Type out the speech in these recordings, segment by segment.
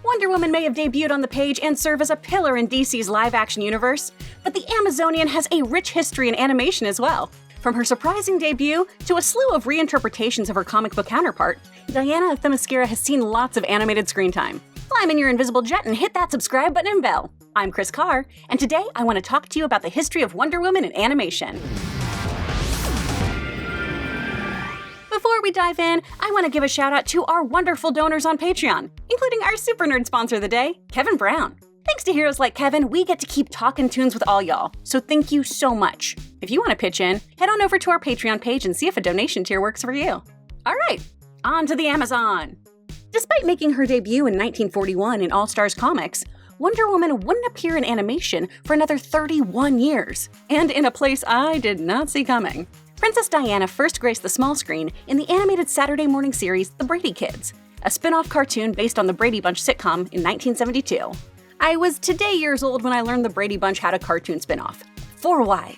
Wonder Woman may have debuted on the page and serve as a pillar in DC's live-action universe, but the Amazonian has a rich history in animation as well. From her surprising debut to a slew of reinterpretations of her comic book counterpart, Diana of Themyscira has seen lots of animated screen time. Climb in your invisible jet and hit that subscribe button and bell. I'm Chris Carr, and today I want to talk to you about the history of Wonder Woman in animation. Before we dive in, I want to give a shout out to our wonderful donors on Patreon, including our super nerd sponsor of the day, Kevin Brown. Thanks to heroes like Kevin, we get to keep talking tunes with all y'all, so thank you so much. If you want to pitch in, head on over to our Patreon page and see if a donation tier works for you. Alright, on to the Amazon! Despite making her debut in 1941 in All Stars Comics, Wonder Woman wouldn't appear in animation for another 31 years, and in a place I did not see coming. Princess Diana first graced the small screen in the animated Saturday morning series The Brady Kids, a spin-off cartoon based on the Brady Bunch sitcom in 1972. I was today years old when I learned the Brady Bunch had a cartoon spin-off. For why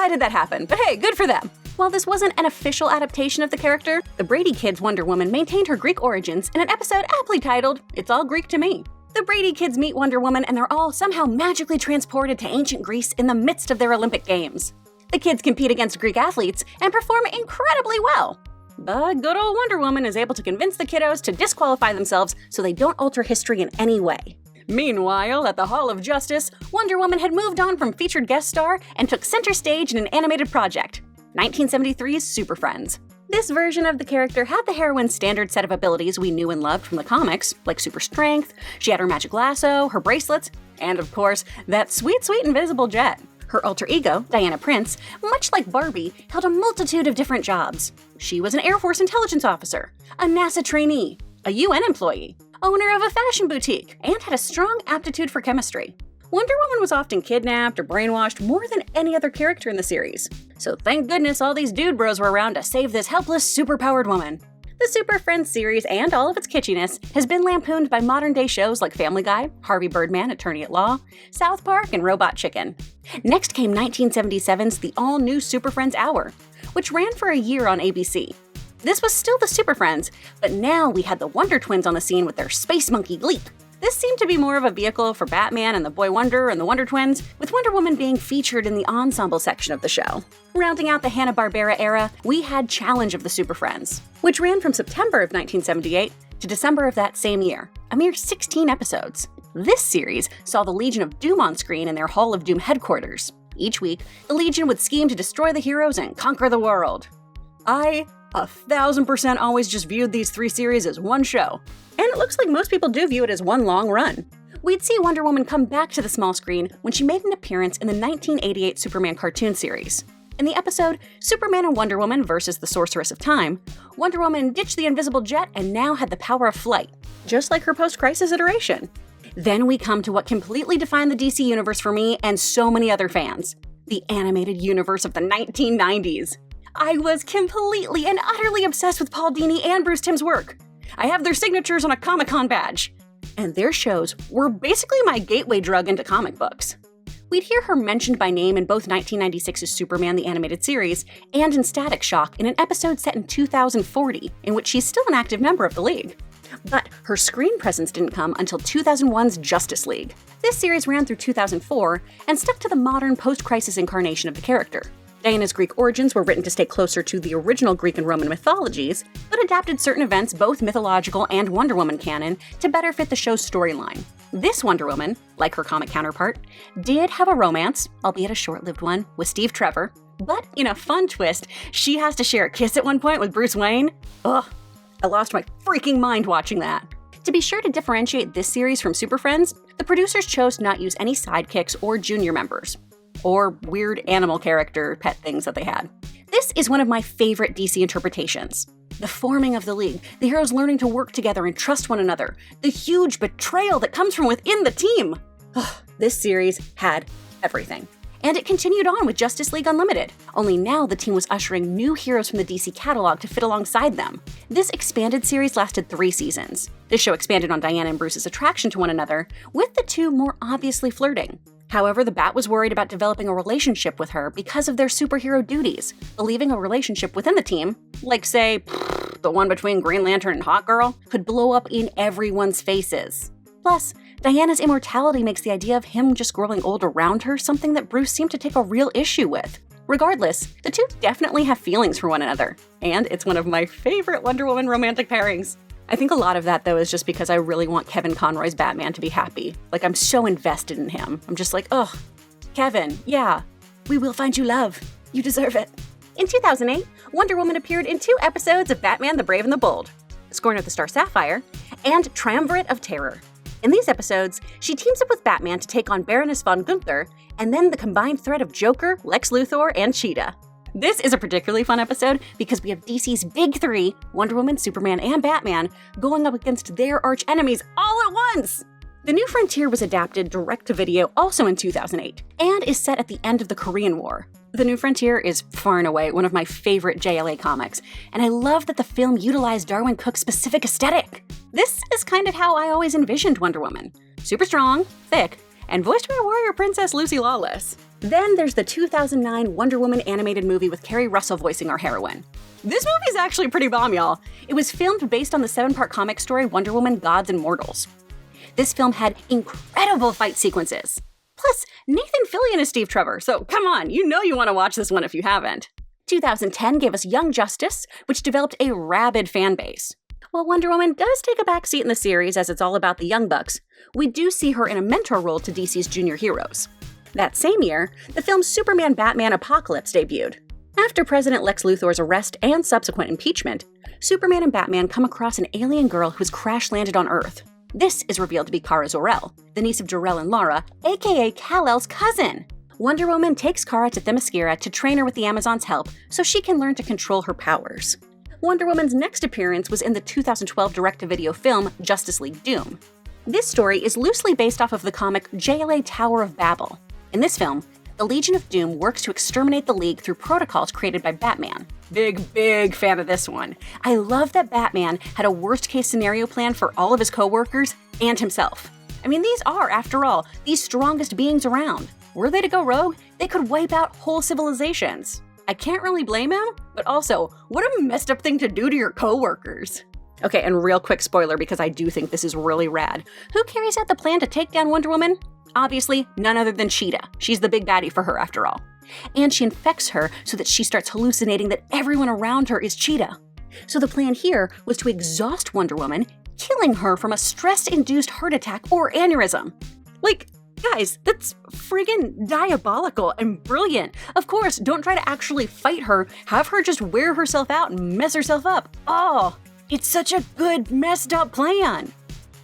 did that happen? But hey, good for them! While this wasn't an official adaptation of the character, the Brady Kids' Wonder Woman maintained her Greek origins in an episode aptly titled, It's All Greek to Me. The Brady Kids meet Wonder Woman and they're all somehow magically transported to ancient Greece in the midst of their Olympic Games. The kids compete against Greek athletes and perform incredibly well. But good old Wonder Woman is able to convince the kiddos to disqualify themselves so they don't alter history in any way. Meanwhile, at the Hall of Justice, Wonder Woman had moved on from featured guest star and took center stage in an animated project, 1973's Super Friends. This version of the character had the heroine's standard set of abilities we knew and loved from the comics, like super strength, she had her magic lasso, her bracelets, and of course, that sweet invisible jet. Her alter ego, Diana Prince, much like Barbie, held a multitude of different jobs. She was an Air Force intelligence officer, a NASA trainee, a UN employee, owner of a fashion boutique, and had a strong aptitude for chemistry. Wonder Woman was often kidnapped or brainwashed more than any other character in the series. So thank goodness all these dude bros were around to save this helpless, superpowered woman. The Super Friends series and all of its kitschiness has been lampooned by modern-day shows like Family Guy, Harvey Birdman, Attorney at Law, South Park, and Robot Chicken. Next came 1977's The All-New Super Friends Hour, which ran for a year on ABC. This was still the Super Friends, but now we had the Wonder Twins on the scene with their Space Monkey Gleep. This seemed to be more of a vehicle for Batman and the Boy Wonder and the Wonder Twins, with Wonder Woman being featured in the ensemble section of the show. Rounding out the Hanna-Barbera era, we had Challenge of the Super Friends, which ran from September of 1978 to December of that same year, a mere 16 episodes. This series saw the Legion of Doom on screen in their Hall of Doom headquarters. Each week, the Legion would scheme to destroy the heroes and conquer the world. I 1,000% always just viewed these three series as one show, and it looks like most people do view it as one long run. We'd see Wonder Woman come back to the small screen when she made an appearance in the 1988 Superman cartoon series. In the episode Superman and Wonder Woman vs. the Sorceress of Time, Wonder Woman ditched the invisible jet and now had the power of flight, just like her post-crisis iteration. Then we come to what completely defined the DC universe for me and so many other fans, the animated universe of the 1990s. I was completely and utterly obsessed with Paul Dini and Bruce Timm's work. I have their signatures on a Comic-Con badge. And their shows were basically my gateway drug into comic books. We'd hear her mentioned by name in both 1996's Superman the Animated Series and in Static Shock in an episode set in 2040, in which she's still an active member of the League. But her screen presence didn't come until 2001's Justice League. This series ran through 2004 and stuck to the modern post-crisis incarnation of the character. Diana's Greek origins were written to stay closer to the original Greek and Roman mythologies, but adapted certain events, both mythological and Wonder Woman canon, to better fit the show's storyline. This Wonder Woman, like her comic counterpart, did have a romance, albeit a short-lived one, with Steve Trevor, but in a fun twist, she has to share a kiss at one point with Bruce Wayne. Ugh, I lost my freaking mind watching that. To be sure to differentiate this series from Super Friends, the producers chose to not use any sidekicks or junior members, or weird animal character pet things that they had. This is one of my favorite DC interpretations. The forming of the League, the heroes learning to work together and trust one another, the huge betrayal that comes from within the team. This series had everything. And it continued on with Justice League Unlimited, only now the team was ushering new heroes from the DC catalog to fit alongside them. This expanded series lasted 3 seasons. This show expanded on Diana and Bruce's attraction to one another, with the two more obviously flirting. However, the Bat was worried about developing a relationship with her because of their superhero duties, believing a relationship within the team, like say, the one between Green Lantern and Hawkgirl, could blow up in everyone's faces. Plus, Diana's immortality makes the idea of him just growing old around her something that Bruce seemed to take a real issue with. Regardless, the two definitely have feelings for one another, and it's one of my favorite Wonder Woman romantic pairings. I think a lot of that, though, is just because I really want Kevin Conroy's Batman to be happy. Like, I'm so invested in him. I'm just like, ugh, Kevin, yeah, we will find you love. You deserve it. In 2008, Wonder Woman appeared in 2 episodes of Batman the Brave and the Bold, Scorn of the Star Sapphire, and Triumvirate of Terror. In these episodes, she teams up with Batman to take on Baroness von Gunther, and then the combined threat of Joker, Lex Luthor, and Cheetah. This is a particularly fun episode because we have DC's big 3, Wonder Woman, Superman, and Batman, going up against their arch-enemies all at once! The New Frontier was adapted direct-to-video also in 2008, and is set at the end of the Korean War. The New Frontier is far and away one of my favorite JLA comics, and I love that the film utilized Darwyn Cooke's specific aesthetic. This is kind of how I always envisioned Wonder Woman. Super strong, thick, and voiced by warrior princess Lucy Lawless. Then there's the 2009 Wonder Woman animated movie with Kerry Russell voicing our heroine. This movie's actually pretty bomb, y'all. It was filmed based on the 7-part comic story Wonder Woman: Gods and Mortals. This film had incredible fight sequences. Plus, Nathan Fillion is Steve Trevor, so come on, you know you want to watch this one if you haven't. 2010 gave us Young Justice, which developed a rabid fan base. While Wonder Woman does take a backseat in the series as it's all about the Young Bucks, we do see her in a mentor role to DC's junior heroes. That same year, the film Superman Batman Apocalypse debuted. After President Lex Luthor's arrest and subsequent impeachment, Superman and Batman come across an alien girl who's crash-landed on Earth. This is revealed to be Kara Zor-El, the niece of Jor-El and Lara, aka Kal-El's cousin. Wonder Woman takes Kara to Themyscira to train her with the Amazons' help so she can learn to control her powers. Wonder Woman's next appearance was in the 2012 direct-to-video film Justice League Doom. This story is loosely based off of the comic JLA Tower of Babel. In this film, the Legion of Doom works to exterminate the League through protocols created by Batman. Big fan of this one. I love that Batman had a worst-case scenario plan for all of his co-workers and himself. I mean, these are, after all, the strongest beings around. Were they to go rogue, they could wipe out whole civilizations. I can't really blame him, but also, what a messed up thing to do to your co-workers. Okay, and real quick spoiler because I do think this is really rad. Who carries out the plan to take down Wonder Woman? Obviously, none other than Cheetah. She's the big baddie for her, after all. And she infects her so that she starts hallucinating that everyone around her is Cheetah. So the plan here was to exhaust Wonder Woman, killing her from a stress-induced heart attack or aneurysm. Like, guys, that's friggin' diabolical and brilliant. Of course, don't try to actually fight her. Have her just wear herself out and mess herself up. Oh, it's such a good, messed up plan.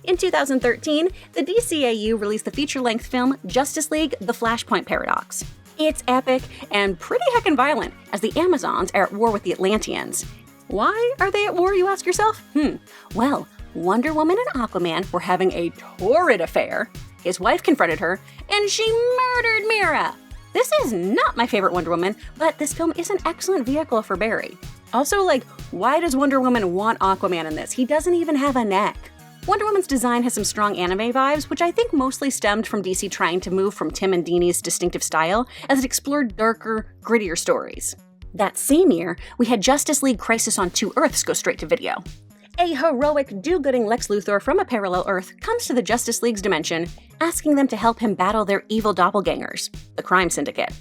In 2013, the DCAU released the feature-length film Justice League: The Flashpoint Paradox. It's epic and pretty heckin' violent, as the Amazons are at war with the Atlanteans. Why are they at war, you ask yourself? Well, Wonder Woman and Aquaman were having a torrid affair. His wife confronted her, and she murdered Mera! This is not my favorite Wonder Woman, but this film is an excellent vehicle for Barry. Also, like, why does Wonder Woman want Aquaman in this? He doesn't even have a neck. Wonder Woman's design has some strong anime vibes, which I think mostly stemmed from DC trying to move from Tim and Dini's distinctive style as it explored darker, grittier stories. That same year, we had Justice League Crisis on Two Earths go straight to video. A heroic, do-gooding Lex Luthor from a parallel Earth comes to the Justice League's dimension, asking them to help him battle their evil doppelgangers, the Crime Syndicate.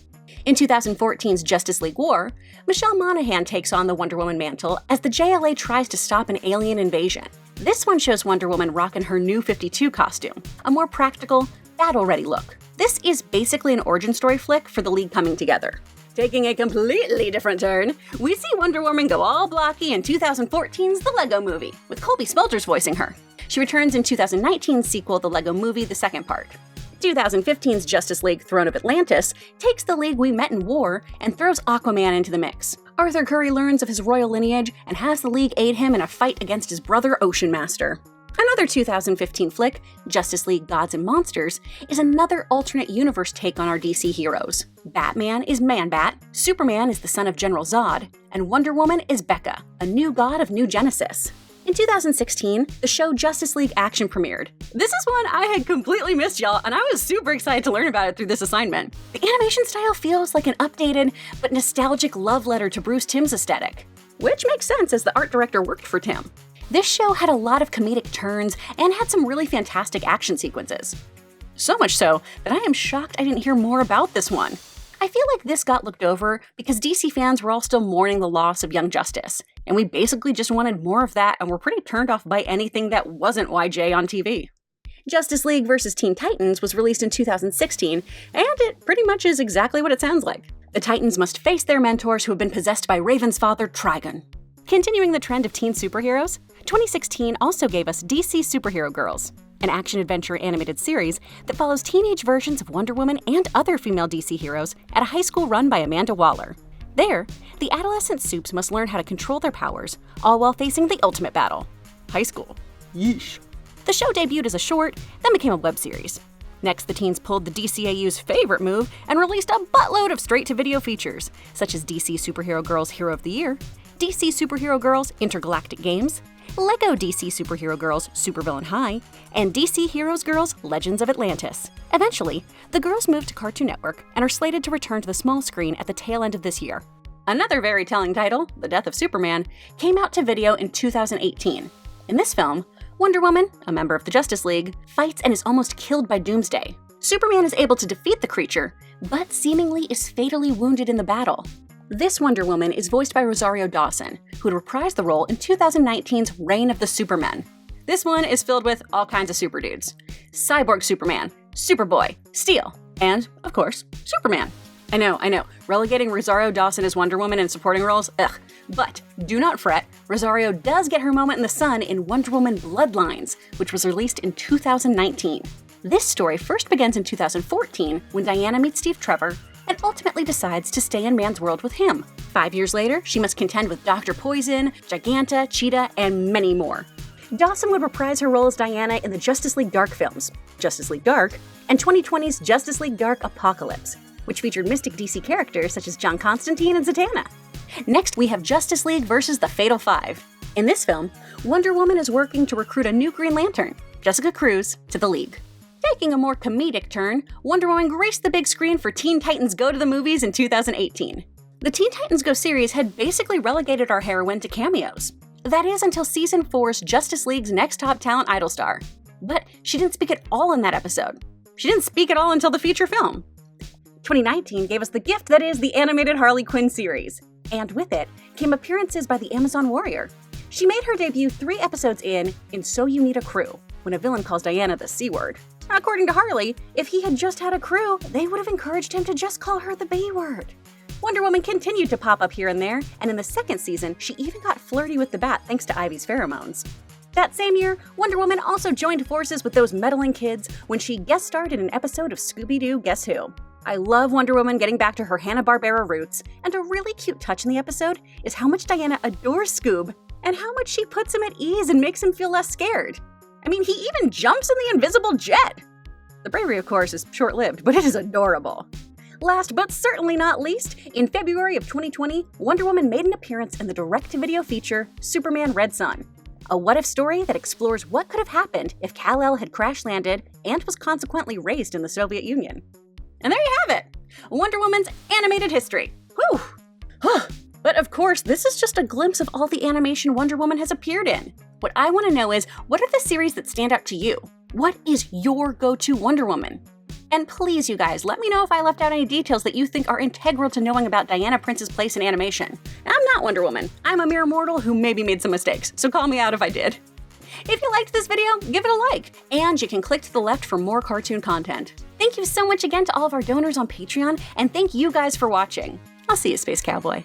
In 2014's Justice League War, Michelle Monaghan takes on the Wonder Woman mantle as the JLA tries to stop an alien invasion. This one shows Wonder Woman rocking her new 52 costume, a more practical, battle-ready look. This is basically an origin story flick for the League coming together. Taking a completely different turn, we see Wonder Woman go all blocky in 2014's The Lego Movie, with Colby Smulders voicing her. She returns in 2019's sequel, The Lego Movie: The Second Part. 2015's Justice League: Throne of Atlantis takes the League we met in war and throws Aquaman into the mix. Arthur Curry learns of his royal lineage and has the League aid him in a fight against his brother Ocean Master. Another 2015 flick, Justice League: Gods and Monsters, is another alternate universe take on our DC heroes. Batman is Man-Bat, Superman is the son of General Zod, and Wonder Woman is Becca, a new god of New Genesis. In 2016, the show Justice League Action premiered. This is one I had completely missed, y'all, and I was super excited to learn about it through this assignment. The animation style feels like an updated but nostalgic love letter to Bruce Timm's aesthetic, which makes sense as the art director worked for Tim. This show had a lot of comedic turns and had some really fantastic action sequences. So much so that I am shocked I didn't hear more about this one. I feel like this got looked over because DC fans were all still mourning the loss of Young Justice, and we basically just wanted more of that and were pretty turned off by anything that wasn't YJ on TV. Justice League vs. Teen Titans was released in 2016, and it pretty much is exactly what it sounds like. The Titans must face their mentors who have been possessed by Raven's father, Trigon. Continuing the trend of teen superheroes, 2016 also gave us DC Superhero Girls, an action-adventure animated series that follows teenage versions of Wonder Woman and other female DC heroes at a high school run by Amanda Waller. There, the adolescent supes must learn how to control their powers, all while facing the ultimate battle: high school. Yeesh. The show debuted as a short, then became a web series. Next, the teens pulled the DCAU's favorite move and released a buttload of straight-to-video features, such as DC Superhero Girls Hero of the Year, DC Superhero Girls Intergalactic Games, LEGO DC Superhero Girls Supervillain High, and DC Heroes Girls Legends of Atlantis. Eventually, the girls moved to Cartoon Network and are slated to return to the small screen at the tail end of this year. Another very telling title, The Death of Superman, came out to video in 2018. In this film, Wonder Woman, a member of the Justice League, fights and is almost killed by Doomsday. Superman is able to defeat the creature, but seemingly is fatally wounded in the battle. This Wonder Woman is voiced by Rosario Dawson, who would reprise the role in 2019's Reign of the Supermen. This one is filled with all kinds of super dudes: Cyborg Superman, Superboy, Steel, and, of course, Superman. I know, relegating Rosario Dawson as Wonder Woman in supporting roles, ugh. But do not fret, Rosario does get her moment in the sun in Wonder Woman BLOODLINES, which was released in 2019. This story first begins in 2014 when Diana meets Steve Trevor and ultimately decides to stay in man's world with him. 5 years later, she must contend with Dr. Poison, Giganta, Cheetah, and many more. Dawson would reprise her role as Diana in the Justice League Dark films, Justice League Dark, and 2020's Justice League Dark Apocalypse, which featured mystic DC characters such as John Constantine and Zatanna. Next, we have Justice League vs. the Fatal Five. In this film, Wonder Woman is working to recruit a new Green Lantern, Jessica Cruz, to the League. Taking a more comedic turn, Wonder Woman graced the big screen for Teen Titans Go to the Movies in 2018. The Teen Titans Go series had basically relegated our heroine to cameos. That is until Season 4's Justice League's Next Top Talent Idol star. But she didn't speak at all in that episode. She didn't speak at all until the feature film. 2019 gave us the gift that is the animated Harley Quinn series. And with it came appearances by the Amazon Warrior. She made her debut 3 episodes in So You Need a Crew, when a villain calls Diana the C-word. According to Harley, if he had just had a crew, they would have encouraged him to just call her the B-word. Wonder Woman continued to pop up here and there, and in the second season, she even got flirty with the Bat thanks to Ivy's pheromones. That same year, Wonder Woman also joined forces with those meddling kids when she guest starred in an episode of Scooby-Doo Guess Who. I love Wonder Woman getting back to her Hanna-Barbera roots, and a really cute touch in the episode is how much Diana adores Scoob and how much she puts him at ease and makes him feel less scared. I mean, he even jumps in the invisible jet! The bravery, of course, is short-lived, but it is adorable. Last but certainly not least, in February of 2020, Wonder Woman made an appearance in the direct-to-video feature Superman Red Son, a what-if story that explores what could have happened if Kal-El had crash-landed and was consequently raised in the Soviet Union. And there you have it! Wonder Woman's animated history. Whew! But of course, this is just a glimpse of all the animation Wonder Woman has appeared in. What I want to know is, what are the series that stand out to you? What is your go-to Wonder Woman? And please, you guys, let me know if I left out any details that you think are integral to knowing about Diana Prince's place in animation. I'm not Wonder Woman. I'm a mere mortal who maybe made some mistakes, so call me out if I did. If you liked this video, give it a like, and you can click to the left for more cartoon content. Thank you so much again to all of our donors on Patreon, and thank you guys for watching. I'll see you, Space Cowboy.